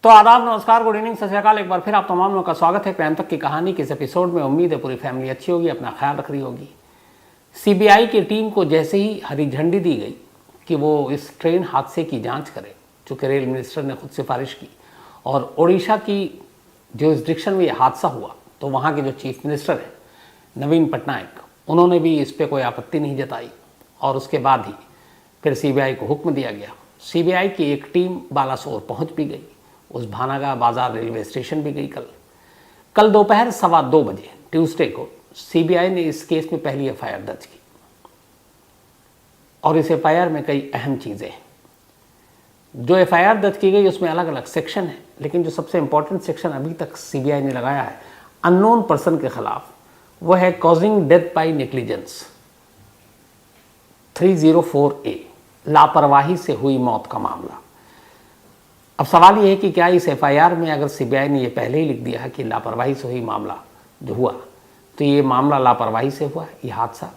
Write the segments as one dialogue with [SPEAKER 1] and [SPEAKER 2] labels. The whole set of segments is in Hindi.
[SPEAKER 1] तो आदाब, नमस्कार, गुड इवनिंग, सत श्री अकाल। एक बार फिर आप तमाम लोगों का स्वागत है प्रेम तक की कहानी के इस एपिसोड में। उम्मीद है पूरी फैमिली अच्छी होगी, अपना ख्याल रख रही होगी। सीबीआई की टीम को जैसे ही हरी झंडी दी गई कि वो इस ट्रेन हादसे की जांच करे, चूँकि रेल मिनिस्टर ने खुद सिफारिश की और उड़ीसा की जुरिसडिक्शन में ये हादसा हुआ, तो वहाँ के जो चीफ मिनिस्टर हैं नवीन पटनायक, उन्होंने भी इस पर कोई आपत्ति नहीं जताई। और उसके बाद ही फिर सीबीआई को हुक्म दिया गया। सीबीआई की एक टीम बालासोर पहुँच भी गई, उस भानागा बाजार रेलवे स्टेशन भी गई। कल दोपहर 2:15 बजे ट्यूसडे को सीबीआई ने इस केस में पहली एफआईआर दर्ज की और इस एफआईआर में कई अहम चीज़ें हैं। जो एफआईआर दर्ज की गई उसमें अलग अलग सेक्शन है, लेकिन जो सबसे इंपॉर्टेंट सेक्शन अभी तक सीबीआई ने लगाया है अननोन पर्सन के खिलाफ, वो है causing death by negligence 304A, लापरवाही से हुई मौत का मामला। अब सवाल ये है कि क्या इस एफआईआर में अगर सीबीआई ने ये पहले ही लिख दिया है कि लापरवाही से हुई मामला जो हुआ, तो ये मामला लापरवाही से हुआ, ये हादसा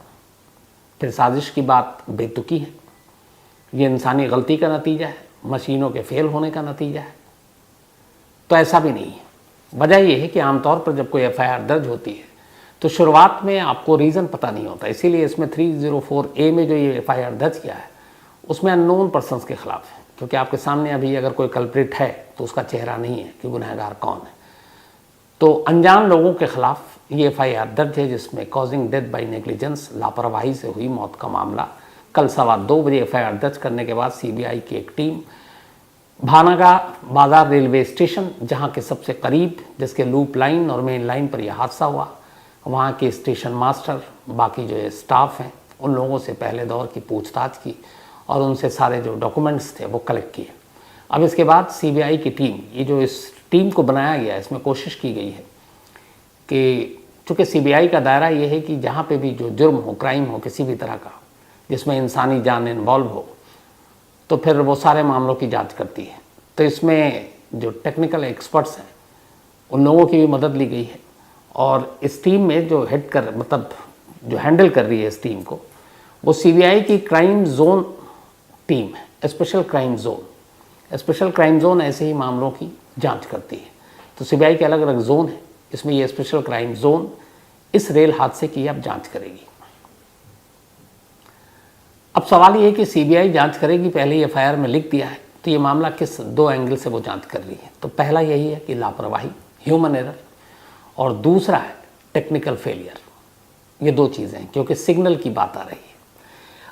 [SPEAKER 1] फिर साजिश की बात बेतुकी है, ये इंसानी गलती का नतीजा है, मशीनों के फेल होने का नतीजा है? तो ऐसा भी नहीं है। वजह यह है कि आमतौर पर जब कोई एफआईआर दर्ज होती है तो शुरुआत में आपको रीज़न पता नहीं होता, इसीलिए इसमें 304A में जो ये एफआईआर दर्ज किया है उसमें अननोन पर्सन्स के खिलाफ है, क्योंकि आपके सामने अभी अगर कोई कल्प्रिट है तो उसका चेहरा नहीं है कि गुनहगार कौन है। तो अनजान लोगों के खिलाफ ये एफआईआर दर्ज है जिसमें कॉजिंग डेथ बाय नेग्लिजेंस, लापरवाही से हुई मौत का मामला। कल 2:15 बजे एफआईआर दर्ज करने के बाद सीबीआई की एक टीम भानागा बाजार रेलवे स्टेशन, जहाँ के सबसे करीब, जिसके लूप लाइन और मेन लाइन पर यह हादसा हुआ, वहाँ के स्टेशन मास्टर, बाकी जो स्टाफ हैं, उन लोगों से पहले दौर की पूछताछ की और उनसे सारे जो डॉक्यूमेंट्स थे वो कलेक्ट किए। अब इसके बाद सीबीआई की टीम, ये जो इस टीम को बनाया गया है, इसमें कोशिश की गई है कि चूँकि सीबीआई का दायरा ये है कि जहाँ पे भी जो जुर्म हो, क्राइम हो किसी भी तरह का, जिसमें इंसानी जान इन्वॉल्व हो, तो फिर वो सारे मामलों की जांच करती है। तो इसमें जो टेक्निकल एक्सपर्ट्स हैं उन लोगों की भी मदद ली गई है और इस टीम में जो जो हैंडल कर रही है इस टीम को, वो सीबीआई की क्राइम जोन टीम है, special crime zone. Special crime zone ऐसे ही मामलों की जांच करती है। तो सीबीआई के अलग अलग जोन है, इसमें ये स्पेशल क्राइम जोन इस रेल हादसे की अब जांच करेगी। अब सवाल ये है कि सीबीआई जांच करेगी, पहले ही एफआईआर में लिख दिया है, तो ये मामला किस दो एंगल से वो जांच कर रही है। तो पहला यही है कि लापरवाही, ह्यूमन एरर, और दूसरा है टेक्निकल फेलियर। ये दो चीज़ें हैं, क्योंकि सिग्नल की बात आ रही है।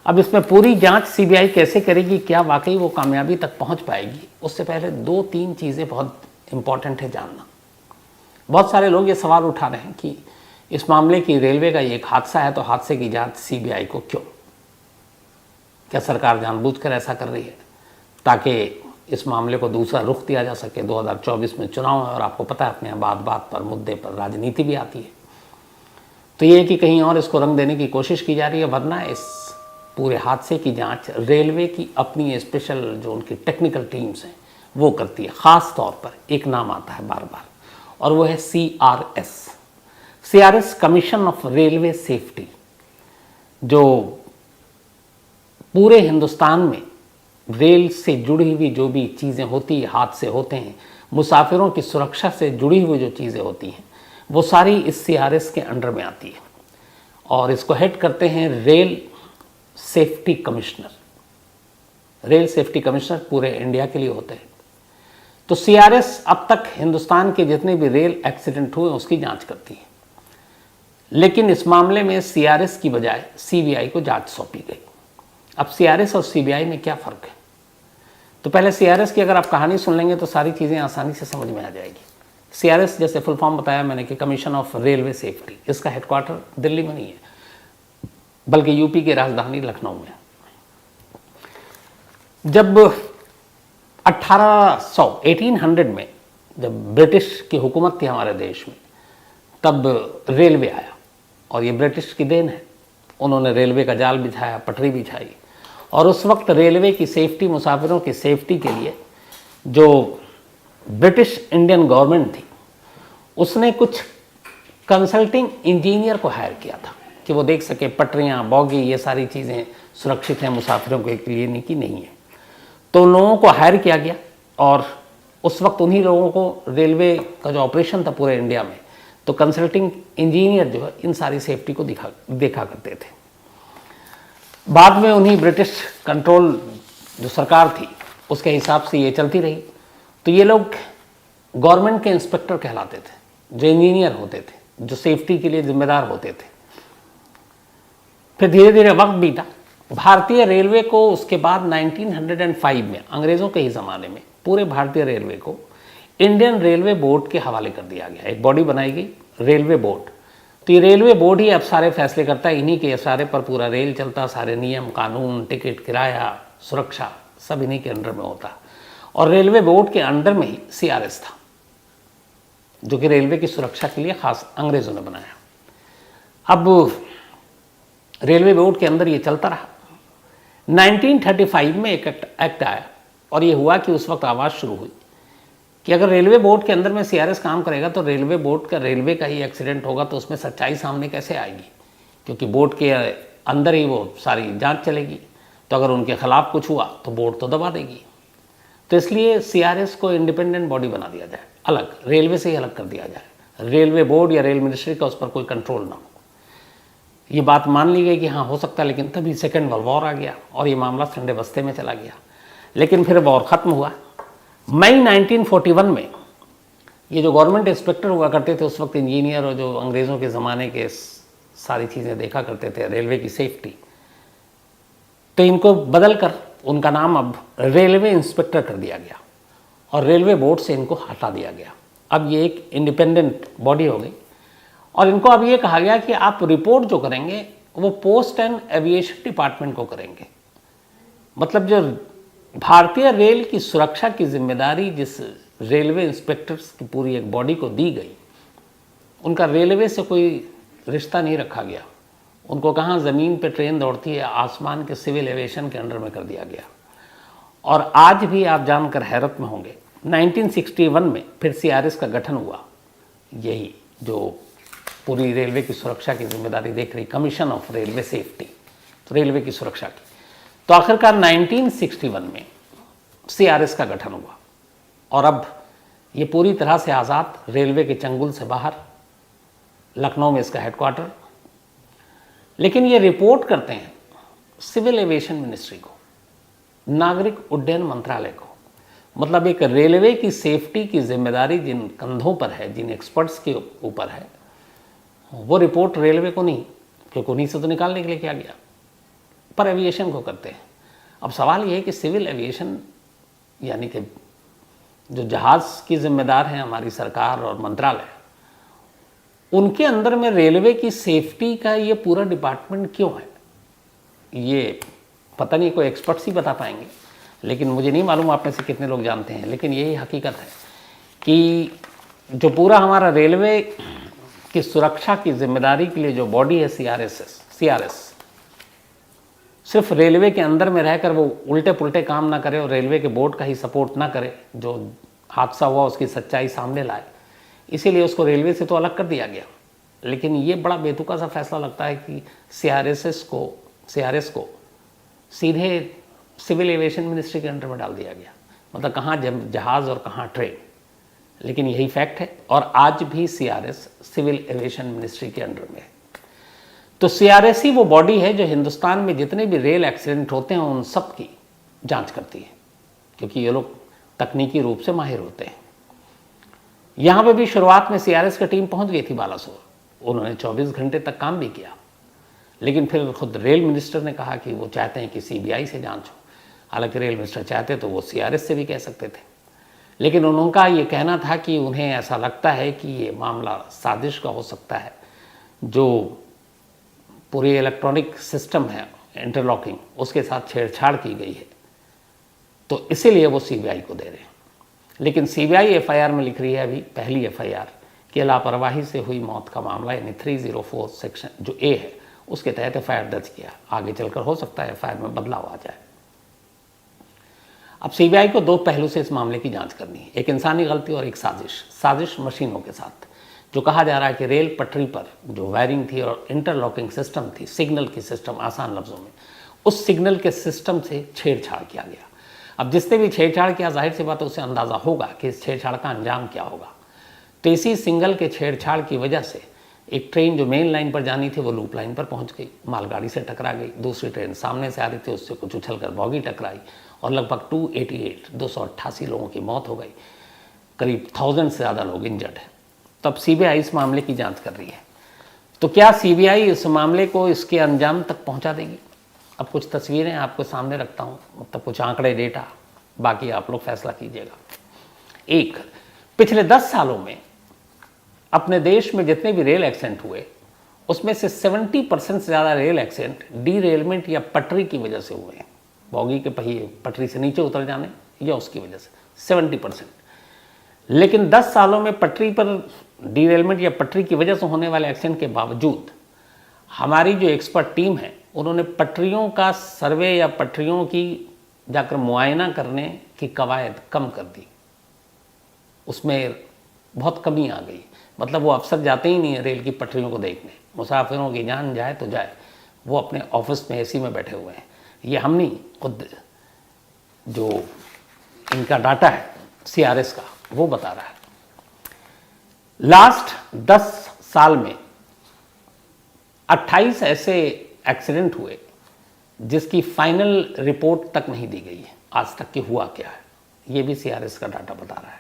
[SPEAKER 1] अब इसमें पूरी जांच सीबीआई कैसे करेगी, क्या वाकई वो कामयाबी तक पहुंच पाएगी, उससे पहले 2-3 चीज़ें बहुत इंपॉर्टेंट है जानना। बहुत सारे लोग ये सवाल उठा रहे हैं कि इस मामले की, रेलवे का ये एक हादसा है, तो हादसे की जांच सीबीआई को क्यों? क्या सरकार जानबूझकर ऐसा कर रही है ताकि इस मामले को दूसरा रुख दिया जा सके? 2024 में चुनाव है और आपको पता है अपने यहाँ बात बात पर, मुद्दे पर राजनीति भी आती है। तो ये कि कहीं और इसको रंग देने की कोशिश की जा रही है, वरना इस पूरे हादसे की जांच रेलवे की अपनी स्पेशल जो उनकी टेक्निकल टीम्स हैं वो करती है। ख़ास तौर पर एक नाम आता है बार बार, और वो है CRS, commission of railway safety, जो पूरे हिंदुस्तान में रेल से जुड़ी हुई जो भी चीज़ें होती है, हादसे होते हैं, मुसाफिरों की सुरक्षा से जुड़ी हुई जो चीज़ें होती हैं, वो सारी इस CRS के अंडर में आती है और इसको हेड करते हैं rail safety commissioner. Rail safety commissioner पूरे इंडिया के लिए होते हैं। तो CRS अब तक हिंदुस्तान के जितने भी रेल एक्सीडेंट हुए उसकी जांच करती है, लेकिन इस मामले में CRS की बजाय सीबीआई को जांच सौंपी गई। अब CRS और सीबीआई में क्या फ़र्क है? तो पहले CRS की अगर आप कहानी सुन लेंगे तो सारी चीज़ें आसानी से समझ में आ जाएगी। CRS, जैसे फुल फॉर्म बताया मैंने कि कमीशन ऑफ रेलवे सेफ्टी, इसका हेडक्वार्टर दिल्ली में नहीं है बल्कि यूपी की राजधानी लखनऊ में। जब 1800 में जब ब्रिटिश की हुकूमत थी हमारे देश में, तब रेलवे आया और ये ब्रिटिश की देन है। उन्होंने रेलवे का जाल बिछाया, पटरी बिछाई, और उस वक्त रेलवे की सेफ्टी, मुसाफिरों की सेफ्टी के लिए जो ब्रिटिश इंडियन गवर्नमेंट थी उसने कुछ कंसल्टिंग इंजीनियर को हायर किया था कि वो देख सके पटरियाँ, बॉगी, ये सारी चीज़ें सुरक्षित हैं मुसाफिरों के लिए, नहीं कि नहीं है। तो उन लोगों को हायर किया गया और उस वक्त उन्हीं लोगों को रेलवे का जो ऑपरेशन था पूरे इंडिया में, तो कंसल्टिंग इंजीनियर जो है इन सारी सेफ्टी को देखा करते थे। बाद में उन्हीं ब्रिटिश कंट्रोल जो सरकार थी उसके हिसाब से ये चलती रही। तो ये लोग गवर्नमेंट के इंस्पेक्टर कहलाते थे, जो इंजीनियर होते थे, जो सेफ्टी के लिए जिम्मेदार होते थे। फिर धीरे धीरे वक्त बीता। भारतीय रेलवे को उसके बाद 1905 में, अंग्रेज़ों के ही ज़माने में, पूरे भारतीय रेलवे को इंडियन रेलवे बोर्ड के हवाले कर दिया गया। एक बॉडी बनाई गई, रेलवे बोर्ड। तो ये रेलवे बोर्ड ही अब सारे फैसले करता है, इन्हीं के इशारे पर पूरा रेल चलता, सारे नियम कानून, टिकट, किराया, सुरक्षा सब इन्हीं के अंडर में होता। और रेलवे बोर्ड के अंडर में ही CRS था, जो कि रेलवे की सुरक्षा के लिए खास अंग्रेज़ों ने बनाया। अब रेलवे बोर्ड के अंदर ये चलता रहा। 1935 में एक एक्ट आया और ये हुआ कि उस वक्त आवाज़ शुरू हुई कि अगर रेलवे बोर्ड के अंदर में CRS काम करेगा तो रेलवे बोर्ड का, रेलवे का ही एक्सीडेंट होगा तो उसमें सच्चाई सामने कैसे आएगी, क्योंकि बोर्ड के अंदर ही वो सारी जांच चलेगी। तो अगर उनके खिलाफ कुछ हुआ तो बोर्ड तो दबा देगी। तो इसलिए CRS को इंडिपेंडेंट बॉडी बना दिया जाए, अलग, रेलवे से ही अलग कर दिया जाए। रेलवे बोर्ड या रेल मिनिस्ट्री का उस पर कोई कंट्रोल ना हो। ये बात मान ली गई कि हाँ हो सकता है, लेकिन तभी सेकेंड वर्ल्ड वॉर आ गया और ये मामला ठंडे बस्ते में चला गया। लेकिन फिर वॉर ख़त्म हुआ। मई 1941 में ये जो गवर्नमेंट इंस्पेक्टर हुआ करते थे उस वक्त, इंजीनियर, और जो अंग्रेज़ों के ज़माने के सारी चीज़ें देखा करते थे, रेलवे की सेफ्टी, तो इनको बदल कर उनका नाम अब रेलवे इंस्पेक्टर कर दिया गया और रेलवे बोर्ड से इनको हटा दिया गया। अब ये एक इंडिपेंडेंट बॉडी हो गई और इनको अब ये कहा गया कि आप रिपोर्ट जो करेंगे वो पोस्ट एंड एविएशन डिपार्टमेंट को करेंगे। मतलब जो भारतीय रेल की सुरक्षा की जिम्मेदारी जिस रेलवे इंस्पेक्टर्स की पूरी एक बॉडी को दी गई, उनका रेलवे से कोई रिश्ता नहीं रखा गया। उनको कहाँ ज़मीन पे ट्रेन दौड़ती है, आसमान के सिविल एविएशन के अंडर में कर दिया गया। और आज भी आप जानकर हैरत में होंगे, 1961 में फिर CRS का गठन हुआ, यही जो पूरी रेलवे की सुरक्षा की जिम्मेदारी देख रही कमीशन ऑफ रेलवे सेफ्टी, तो रेलवे की सुरक्षा की। तो आखिरकार 1961 में CRS का गठन हुआ और अब ये पूरी तरह से आज़ाद, रेलवे के चंगुल से बाहर, लखनऊ में इसका हेडक्वार्टर। लेकिन ये रिपोर्ट करते हैं सिविल एविएशन मिनिस्ट्री को, नागरिक उड्डयन मंत्रालय को। मतलब एक रेलवे की सेफ्टी की जिम्मेदारी जिन कंधों पर है, जिन एक्सपर्ट्स के ऊपर है, वो रिपोर्ट रेलवे को नहीं, क्योंकि उन्हीं से तो निकालने के लिए किया गया, पर एविएशन को करते हैं। अब सवाल ये है कि सिविल एविएशन यानी कि जो जहाज़ की जिम्मेदार हैं हमारी सरकार और मंत्रालय, उनके अंदर में रेलवे की सेफ्टी का ये पूरा डिपार्टमेंट क्यों है, ये पता नहीं, कोई एक्सपर्ट्स ही बता पाएंगे। लेकिन मुझे नहीं मालूम आप में से कितने लोग जानते हैं, लेकिन यही हकीकत है कि जो पूरा हमारा रेलवे की सुरक्षा की जिम्मेदारी के लिए जो बॉडी है CRS, सिर्फ रेलवे के अंदर में रहकर वो उल्टे पुल्टे काम ना करे और रेलवे के बोर्ड का ही सपोर्ट ना करे, जो हादसा हुआ उसकी सच्चाई सामने लाए, इसीलिए उसको रेलवे से तो अलग कर दिया गया। लेकिन ये बड़ा बेतुका सा फैसला लगता है कि CRS को सीधे सिविल एविएशन मिनिस्ट्री के अंडर में डाल दिया गया। मतलब कहाँ जहाज़ और कहाँ ट्रेन, लेकिन यही फैक्ट है। और आज भी CRS सिविल एविएशन मिनिस्ट्री के अंडर में है। तो CRS ही वो बॉडी है जो हिंदुस्तान में जितने भी रेल एक्सीडेंट होते हैं उन सब की जांच करती है, क्योंकि ये लोग तकनीकी रूप से माहिर होते हैं। यहाँ पे भी शुरुआत में CRS की टीम पहुँच गई थी बालासोर, उन्होंने 24 घंटे तक काम भी किया। लेकिन फिर खुद रेल मिनिस्टर ने कहा कि वो चाहते हैं कि CBI से जांच हो। हालांकि रेल मिनिस्टर चाहते तो वो CRS से भी कह सकते थे, लेकिन उनका ये कहना था कि उन्हें ऐसा लगता है कि ये मामला साजिश का हो सकता है, जो पूरी इलेक्ट्रॉनिक सिस्टम है इंटरलॉकिंग, उसके साथ छेड़छाड़ की गई है, तो इसीलिए वो CBI को दे रहे हैं। लेकिन CBI FIR में लिख रही है अभी पहली FIR कि लापरवाही से हुई मौत का मामला, यानी 304 सेक्शन जो A है उसके तहत FIR दर्ज किया। आगे चलकर हो सकता है FIR में बदलाव आ जाए। अब CBI को दो पहलू से इस मामले की जांच करनी है, एक इंसानी गलती और एक साजिश मशीनों के साथ। जो कहा जा रहा है कि रेल पटरी पर जो वायरिंग थी और इंटरलॉकिंग सिस्टम थी, सिग्नल की सिस्टम आसान लफ्ज़ों में, उस सिग्नल के सिस्टम से छेड़छाड़ किया गया। अब जिसने भी छेड़छाड़ किया, जाहिर सी बात है उसे अंदाज़ा होगा कि इस छेड़छाड़ का अंजाम क्या होगा। तो इसी सिंगल के छेड़छाड़ की वजह से एक ट्रेन जो मेन लाइन पर जानी थी वो लूप लाइन पर पहुंच गई, मालगाड़ी से टकरा गई। दूसरी ट्रेन सामने से आ रही थी, उससे कुछ उछलकर बॉगी टकराई और लगभग 288 लोगों की मौत हो गई, करीब 1000 से ज़्यादा लोग इंजर्ड हैं। तब सीबीआई इस मामले की जांच कर रही है। तो क्या सीबीआई इस मामले को इसके अंजाम तक पहुंचा देगी? अब कुछ तस्वीरें आपको सामने रखता हूं, मतलब कुछ आंकड़े, डेटा, बाकी आप लोग फैसला कीजिएगा। एक, पिछले 10 सालों में अपने देश में जितने भी रेल एक्सीडेंट हुए उसमें से 70% से ज़्यादा रेल एक्सीडेंट डीरेलमेंट या पटरी की वजह से हुए हैं। बॉगी के पहिए पटरी से नीचे उतर जाने या उसकी वजह से 70%। लेकिन 10 सालों में पटरी पर डीरेलमेंट या पटरी की वजह से होने वाले एक्सीडेंट के बावजूद हमारी जो एक्सपर्ट टीम है उन्होंने पटरियों का सर्वे या पटरियों की जाकर मुआयना करने की कवायद कम कर दी, उसमें बहुत कमी आ गई। मतलब वो अफसर जाते ही नहीं है रेल की पटरियों को देखने, मुसाफिरों की जान जाए तो जाए, वो अपने ऑफिस में एसी में बैठे हुए हैं। ये हम नहीं, खुद जो इनका डाटा है सीआरएस का वो बता रहा है। लास्ट 10 साल में 28 ऐसे एक्सीडेंट हुए जिसकी फाइनल रिपोर्ट तक नहीं दी गई है आज तक कि हुआ क्या है, ये भी सीआरएस का डाटा बता रहा है।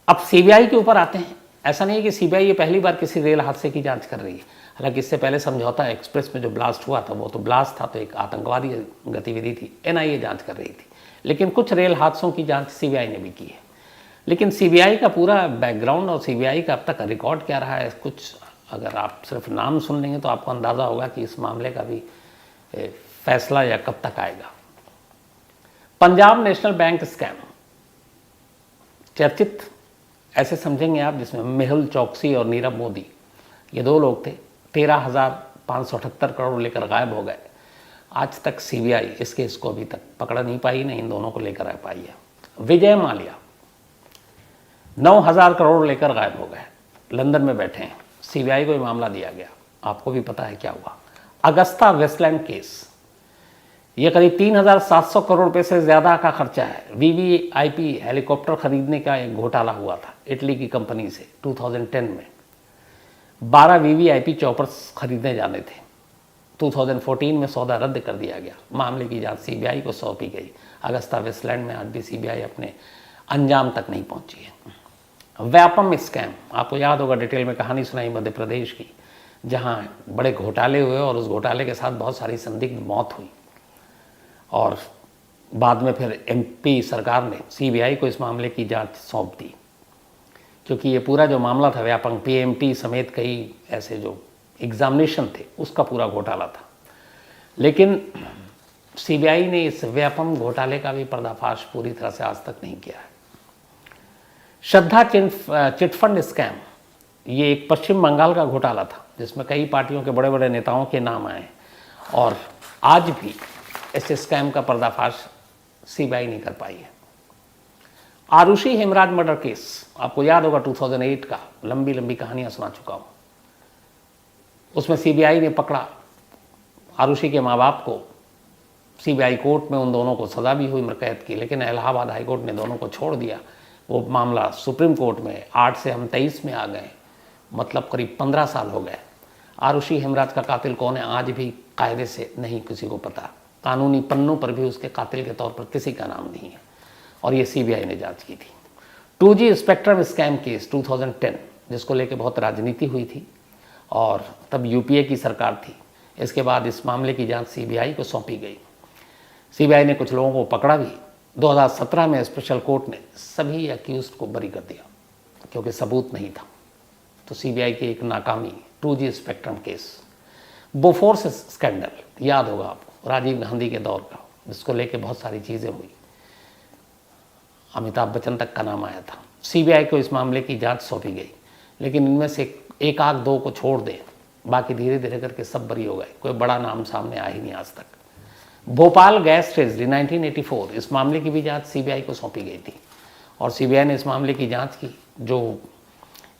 [SPEAKER 1] अब सीबीआई के ऊपर आते हैं। ऐसा नहीं है कि सीबीआई ये पहली बार किसी रेल हादसे की जांच कर रही है, हालांकि इससे पहले समझौता एक्सप्रेस में जो ब्लास्ट हुआ था वो तो ब्लास्ट था, तो एक आतंकवादी गतिविधि थी, एनआईए जांच कर रही थी। लेकिन कुछ रेल हादसों की जांच सीबीआई ने भी की है। लेकिन सीबीआई का पूरा बैकग्राउंड और सीबीआई का अब तक रिकॉर्ड क्या रहा है, कुछ अगर आप सिर्फ नाम सुन लेंगे तो आपको अंदाज़ा होगा कि इस मामले का भी फैसला या कब तक आएगा। पंजाब नेशनल बैंक स्कैम चर्चित ऐसे समझेंगे आप, जिसमें मेहुल चौकसी और नीरव मोदी, ये 2 लोग थे, 13,578 करोड़ लेकर गायब हो गए। आज तक सीबीआई इस केस को अभी तक पकड़ नहीं पाई, नहीं इन दोनों को लेकर आ पाई है। विजय माल्या 9,000 करोड़ लेकर गायब हो गए, लंदन में बैठे हैं। सीबीआई को ये मामला दिया गया, आपको भी पता है क्या हुआ। अगस्ता वेस्टलैंड केस, ये करीब 3,700 करोड़ रुपए से ज़्यादा का खर्चा है। वीवीआईपी हेलीकॉप्टर खरीदने का एक घोटाला हुआ था इटली की कंपनी से 2010 में। 12 वीवीआईपी चॉपर्स खरीदने जाने थे। 2014 में सौदा रद्द कर दिया गया। मामले की जांच सीबीआई को सौंपी गई। अगस्ता वेस्टलैंड में आज भी सीबीआई अपने अंजाम तक नहीं पहुंची है। व्यापम स्कैम, आपको याद होगा, डिटेल में कहानी सुनाई मध्य प्रदेश की, जहां बड़े घोटाले हुए और उस घोटाले के साथ बहुत सारी संदिग्ध मौत हुई और बाद में फिर एमपी सरकार ने सीबीआई को इस मामले की जांच सौंप दी, क्योंकि ये पूरा जो मामला था व्यापम पीएमटी समेत कई ऐसे जो एग्जामिनेशन थे उसका पूरा घोटाला था। लेकिन सीबीआई ने इस व्यापम घोटाले का भी पर्दाफाश पूरी तरह से आज तक नहीं किया है। श्रद्धा चिटफंड स्कैम, ये एक पश्चिम बंगाल का घोटाला था जिसमें कई पार्टियों के बड़े बड़े नेताओं के नाम आए और आज भी इस स्कैम का पर्दाफाश सीबीआई नहीं कर पाई है। आरुषि हेमराज मर्डर केस, आपको याद होगा 2008 का, लंबी लंबी कहानियां सुना चुका हूं। उसमें सीबीआई ने पकड़ा आरुषि के माँ बाप को। सीबीआई कोर्ट में उन दोनों को सज़ा भी हुई मरकैद की, लेकिन इलाहाबाद हाईकोर्ट ने दोनों को छोड़ दिया। वो मामला सुप्रीम कोर्ट में 8 से हम 23 में आ गए, मतलब करीब 15 साल हो गए। आरुषि हेमराज का कातिल कौन है आज भी कायदे से नहीं किसी को पता। कानूनी पन्नों पर भी उसके कातिल के तौर पर किसी का नाम नहीं है और ये सीबीआई ने जांच की थी। 2G स्पेक्ट्रम स्कैम केस 2010, जिसको लेकर बहुत राजनीति हुई थी और तब यूपीए की सरकार थी। इसके बाद इस मामले की जांच सीबीआई को सौंपी गई। सीबीआई ने कुछ लोगों को पकड़ा भी। 2017 में स्पेशल कोर्ट ने सभी अक्यूज्ड को बरी कर दिया क्योंकि सबूत नहीं था। तो सीबीआई की एक नाकामी। 2G spectrum case, Bofors scandal, याद होगा आपको, राजीव गांधी के दौर का, जिसको लेके बहुत सारी चीज़ें हुई। अमिताभ बच्चन तक का नाम आया था। सीबीआई को इस मामले की जांच सौंपी गई, लेकिन इनमें से एक आध दो को छोड़ दें, बाकी धीरे धीरे करके सब बरी हो गए। कोई बड़ा नाम सामने आया ही नहीं आज तक। भोपाल गैस ट्रेजरी 1984, इस मामले की भी जांच सीबीआई को सौंपी गई थी और सीबीआई ने इस मामले की जांच की। जो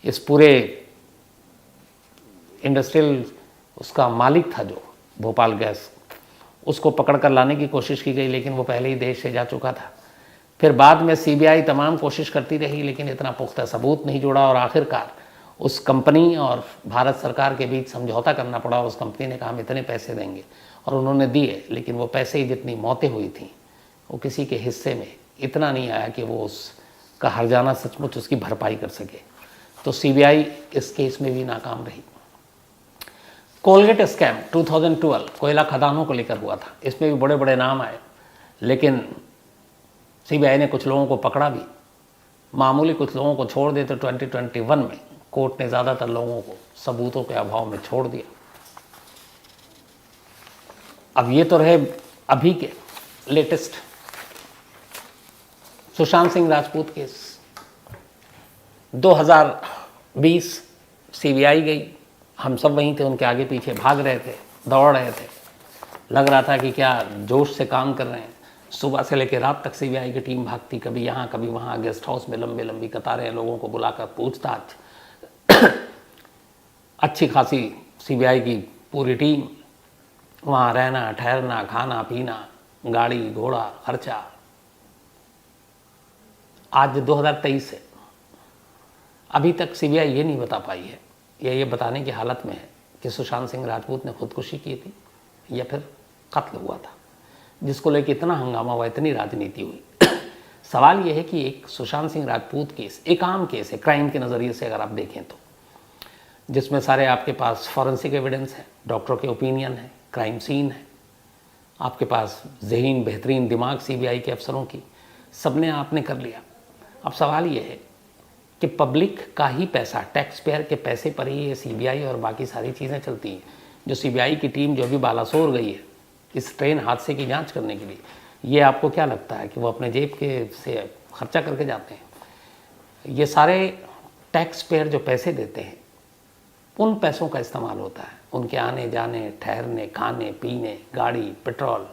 [SPEAKER 1] इस पूरे इंडस्ट्रियल उसका मालिक था, जो भोपाल गैस, उसको पकड़ कर लाने की कोशिश की गई, लेकिन वो पहले ही देश से जा चुका था। फिर बाद में सीबीआई तमाम कोशिश करती रही, लेकिन इतना पुख्ता सबूत नहीं जुड़ा, और आखिरकार उस कंपनी और भारत सरकार के बीच समझौता करना पड़ा, और उस कंपनी ने कहा हम इतने पैसे देंगे, और उन्होंने दिए, लेकिन वो पैसे ही जितनी मौतें हुई थी वो किसी के हिस्से में इतना नहीं आया कि वो उसका हर्जाना सचमुच उसकी भरपाई कर सके। तो सीबीआई इस केस में भी नाकाम रही। कोलगेट स्कैम 2012 कोयला खदानों को लेकर हुआ था, इसमें भी बड़े बड़े नाम आए, लेकिन सीबीआई ने कुछ लोगों को पकड़ा भी, मामूली कुछ लोगों को छोड़ दिए। तो 2021 में कोर्ट ने ज़्यादातर लोगों को सबूतों के अभाव में छोड़ दिया। अब ये तो रहे अभी के latest Sushant Singh Rajput case. 2020 CBI गई, हम सब वहीं थे, उनके आगे पीछे भाग रहे थे, दौड़ रहे थे, लग रहा था कि क्या जोश से काम कर रहे हैं। सुबह से लेकर रात तक सीबीआई की टीम भागती, कभी यहाँ कभी वहाँ, गेस्ट हाउस में लंबी लंबी कतारें, लोगों को बुलाकर पूछताछ। अच्छी खासी सीबीआई की पूरी टीम, वहाँ रहना ठहरना, खाना पीना, गाड़ी घोड़ा खर्चा। आज 2023 है, अभी तक सीबीआई ये नहीं बता पाई है, या ये बताने की हालत में है कि सुशांत सिंह राजपूत ने खुदकुशी की थी या फिर कत्ल हुआ था, जिसको लेकर इतना हंगामा हुआ, इतनी राजनीति हुई। सवाल यह है कि एक सुशांत सिंह राजपूत केस एक आम केस है क्राइम के नज़रिए से अगर आप देखें तो, जिसमें सारे आपके पास फॉरेंसिक एविडेंस है, डॉक्टरों के ओपिनियन है, क्राइम सीन है, आपके पास ज़हीन बेहतरीन दिमाग सीबीआई के अफसरों की, सबने आपने कर लिया। अब सवाल ये है कि पब्लिक का ही पैसा, टैक्स पेयर के पैसे पर ही ये सीबीआई और बाकी सारी चीज़ें चलती हैं। जो सीबीआई की टीम जो अभी बालासोर गई है इस ट्रेन हादसे की जांच करने के लिए, ये आपको क्या लगता है कि वो अपने जेब के से खर्चा करके जाते हैं? ये सारे टैक्स पेयर जो पैसे देते हैं उन पैसों का इस्तेमाल होता है, उनके आने जाने, ठहरने, खाने पीने, गाड़ी, petrol,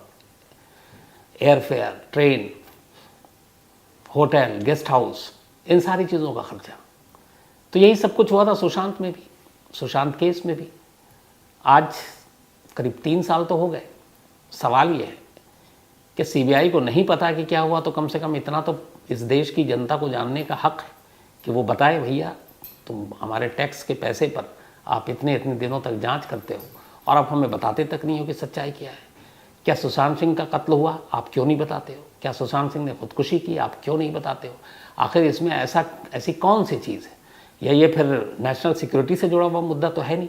[SPEAKER 1] airfare, train, hotel, guest house, इन सारी चीज़ों का खर्चा। तो यही सब कुछ हुआ था सुशांत में भी, सुशांत केस में भी। आज करीब 3 साल तो हो गए। सवाल ये है कि सीबीआई को नहीं पता कि क्या हुआ, तो कम से कम इतना तो इस देश की जनता को जानने का हक है कि वो बताए, भैया तुम हमारे टैक्स के पैसे पर आप इतने इतने दिनों तक जांच करते हो और आप हमें बताते तक नहीं हो कि सच्चाई क्या है। क्या सुशांत सिंह का कत्ल हुआ, आप क्यों नहीं बताते हो? क्या सुशांत सिंह ने खुदकुशी की, आप क्यों नहीं बताते हो? आखिर इसमें ऐसी कौन सी चीज़ है? या ये फिर नेशनल सिक्योरिटी से जुड़ा हुआ मुद्दा तो है नहीं,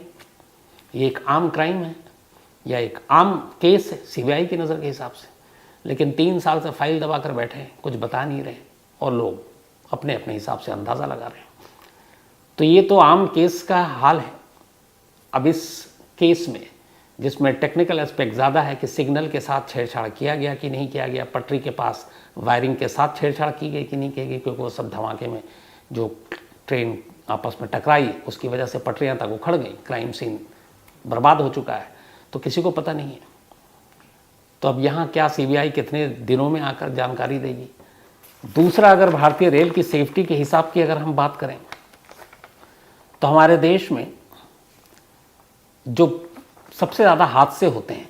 [SPEAKER 1] ये एक आम क्राइम है या एक आम केस है सीबीआई की नज़र के हिसाब से। लेकिन 3 साल से फाइल दबा कर बैठे हैं, कुछ बता नहीं रहे, और लोग अपने अपने हिसाब से अंदाज़ा लगा रहे हैं। तो ये तो आम केस का हाल है। अब इस केस में जिसमें टेक्निकल एस्पेक्ट ज़्यादा है कि सिग्नल के साथ छेड़छाड़ किया गया कि नहीं किया गया, पटरी के पास वायरिंग के साथ छेड़छाड़ की गई कि नहीं की गई, क्योंकि वो सब धमाके में जो ट्रेन आपस में टकराई उसकी वजह से पटरियां तक उखड़ गई, क्राइम सीन बर्बाद हो चुका है, तो किसी को पता नहीं है। तो अब यहाँ क्या सीबीआई कितने दिनों में आकर जानकारी देगी? दूसरा, अगर भारतीय रेल की सेफ्टी के हिसाब की अगर हम बात करें तो हमारे देश में जो सबसे ज़्यादा हादसे होते हैं,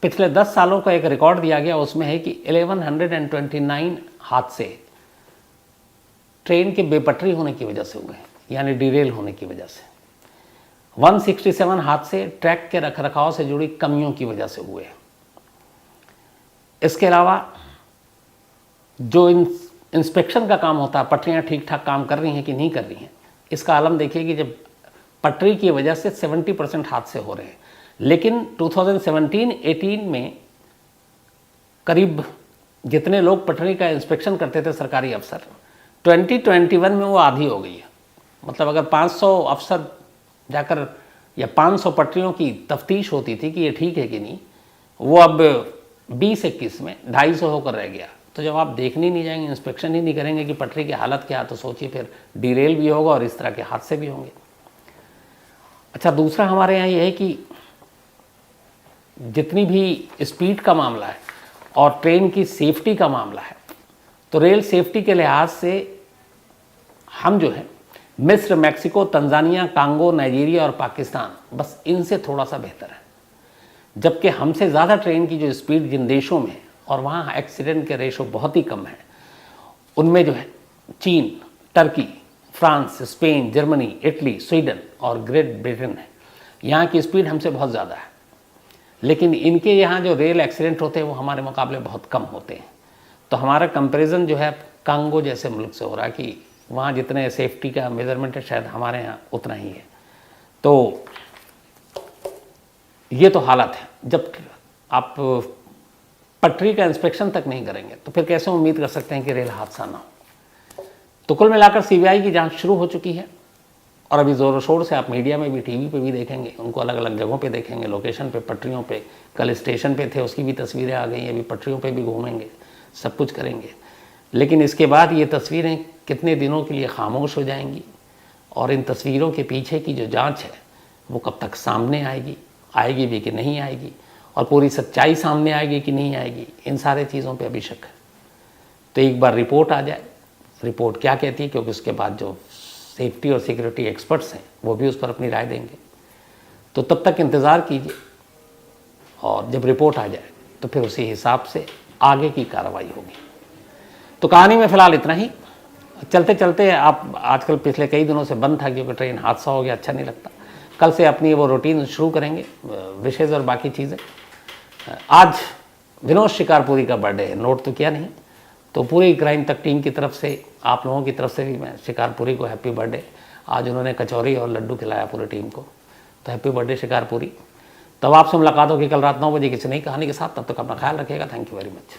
[SPEAKER 1] पिछले 10 सालों का एक रिकॉर्ड दिया गया, उसमें है कि 1129 हादसे ट्रेन के बेपटरी होने की वजह से हुए, यानी डिरेल होने की वजह से। 167 हादसे ट्रैक के रखरखाव से जुड़ी कमियों की वजह से हुए। इसके अलावा जो इंस्पेक्शन का काम होता है, पटरियां ठीक ठाक काम कर रही हैं कि नहीं कर रही हैं, इसका आलम देखिए कि जब पटरी की वजह से 70% हादसे हो रहे हैं। लेकिन 2017-18 में करीब जितने लोग पटरी का इंस्पेक्शन करते थे सरकारी अफसर, 2021 में वो आधी हो गई है। मतलब अगर 500 अफसर जाकर या 500 पटरियों की तफ्तीश होती थी कि ये ठीक है कि नहीं, वो अब 20-21 में 250 होकर रह गया। तो जब आप देखने नहीं जाएंगे, इंस्पेक्शन ही नहीं करेंगे कि पटरी की हालत क्या है, तो सोचिए फिर डिरेल भी होगा और इस तरह के हादसे भी होंगे। अच्छा, दूसरा हमारे यहाँ ये है कि जितनी भी स्पीड का मामला है और ट्रेन की सेफ्टी का मामला है, तो रेल सेफ्टी के लिहाज से हम जो है मिस्र, मैक्सिको, तंजानिया, कांगो, नाइजीरिया और पाकिस्तान, बस इनसे थोड़ा सा बेहतर है। जबकि हमसे ज़्यादा ट्रेन की जो स्पीड जिन देशों में है और वहाँ एक्सीडेंट के रेशो बहुत ही कम है, उनमें जो है चीन, Turkey, France, Spain, Germany, Italy, Sweden और ग्रेट ब्रिटेन है। यहाँ की स्पीड हमसे बहुत ज़्यादा है, लेकिन इनके यहाँ जो रेल एक्सीडेंट होते हैं वो हमारे मुकाबले बहुत कम होते हैं। तो हमारा कंपैरिजन जो है कांगो जैसे मुल्क से हो रहा है कि वहाँ जितने सेफ्टी का मेजरमेंट है शायद हमारे यहाँ उतना ही है। तो ये तो हालत है। जब आप पटरी का इंस्पेक्शन तक नहीं करेंगे तो फिर कैसे उम्मीद कर सकते हैं कि रेल हादसा ना हो। तो कुल मिलाकर सीबीआई की जांच शुरू हो चुकी है और अभी ज़ोर शोर से आप मीडिया में भी, टीवी पे भी देखेंगे, उनको अलग अलग जगहों पे देखेंगे, लोकेशन पे, पटरियों पे। कल स्टेशन पे थे, उसकी भी तस्वीरें आ गई, अभी पटरियों पे भी घूमेंगे, सब कुछ करेंगे। लेकिन इसके बाद ये तस्वीरें कितने दिनों के लिए खामोश हो जाएंगी और इन तस्वीरों के पीछे की जो जाँच है वो कब तक सामने आएगी भी कि नहीं आएगी, और पूरी सच्चाई सामने आएगी कि नहीं आएगी, इन सारे चीज़ों पे अभी शक है। तो एक बार रिपोर्ट आ जाए, रिपोर्ट क्या कहती है, क्योंकि उसके बाद जो सेफ्टी और सिक्योरिटी एक्सपर्ट्स हैं वो भी उस पर अपनी राय देंगे। तो तब तक इंतज़ार कीजिए और जब रिपोर्ट आ जाए तो फिर उसी हिसाब से आगे की कार्रवाई होगी। तो कहानी में फ़िलहाल इतना ही। चलते चलते आप आजकल पिछले कई दिनों से बंद था क्योंकि ट्रेन हादसा हो गया, अच्छा नहीं लगता। कल से अपनी वो रूटीन शुरू करेंगे, विशेज़ और बाकी चीज़ें। आज विनोद शिकारपुरी का बर्थडे है, नोट तो किया नहीं, तो पूरी क्राइम तक टीम की तरफ से, आप लोगों की तरफ से भी मैं शिकारपुरी को हैप्पी बर्थडे। आज उन्होंने कचौरी और लड्डू खिलाया पूरी टीम को, तो हैप्पी बर्थडे शिकारपुरी। तब आपसे मुलाकात होगी कल रात 9 बजे किसी नई कहानी के साथ। तब तक अपना ख्याल रखिएगा। Thank you very much.